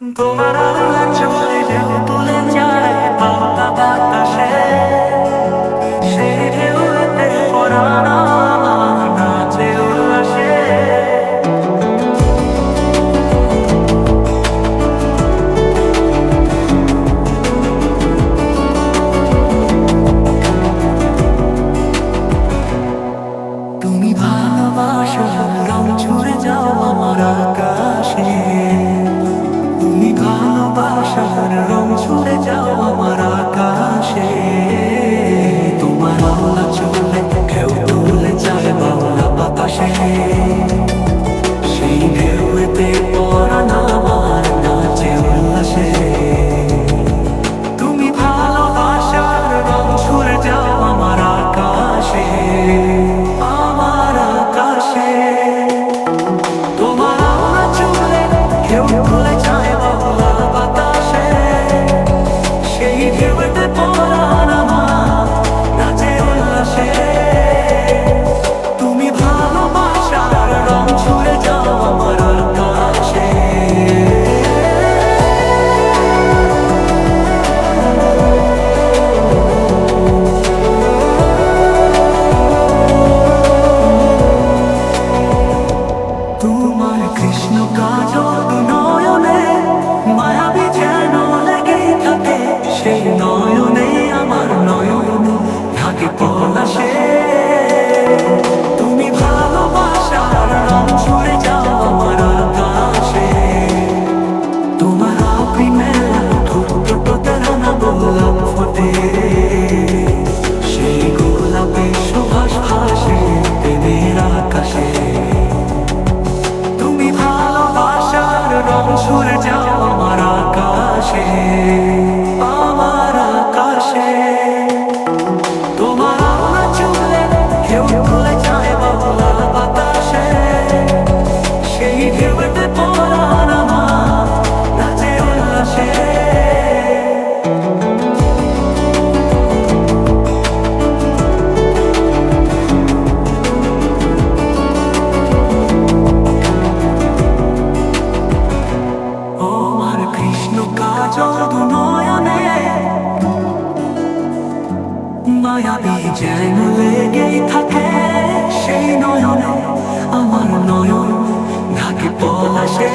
তোমার আলো চলে ঢেউ তুলে যায় পাতা বাতাসে, সেই ঢেউতে পরাণ আমার নাচে উল্লাসে। তুমি ভালোবাসার রং ছুড়ে যাও আমার আকাশে, তুমি ভালোবাসার রং ছুড়ে যাও আমার আকাশে। তোমার আল্লাহ চলে ঢেউ তুলে যায় বাংলা বাতাসে, সেই ঢেউতে পরাণ আমার নাচে উল্লাসে। তুমি ভালোবাসার রং ছুড়ে যাও আমার আকাশে, আমার আকাশে। তোমার আল্লাহ চলে ঢেউ তুলে যায় বাংলা বাতাসে, সেই ঢেউতে পরাণ আমার নাচে উল্লাসে। তুমি ভালোবাসার রং ছুড়ে যাও আমার আকাশে। তোমার কৃষ্ণ কাজল নয়নে মায়াবী যেন লেগেই থাকে, সেই নয়নে আমার নয়ন থাকে পলাশে। তুমি ভালোবাসার রং ছুড়ে যাও আমার আকাশে, তোমার আপনি মেলা ঠোঁট প্রতারণা বললাম ফোটে, সেই গোলাপের সুবাস ভাসে প্রেমের আকাশে। তুমি ভালোবাসার রং ছুড়ে যাও আমার আকাশে, আমার আকাশে। তোমার আল্লাহ চলে ঢেউ তুলে যায় বাংলা বাতাসে, সেই ঢেউতে পরাণ আমার নাচে উল্লাসে। আমার কৃষ্ণ কাজল নয়নে মায়াবী যেন লেগেই থাকে, সেই নয়নে আমার নয়ন ঢাকে পলাশে।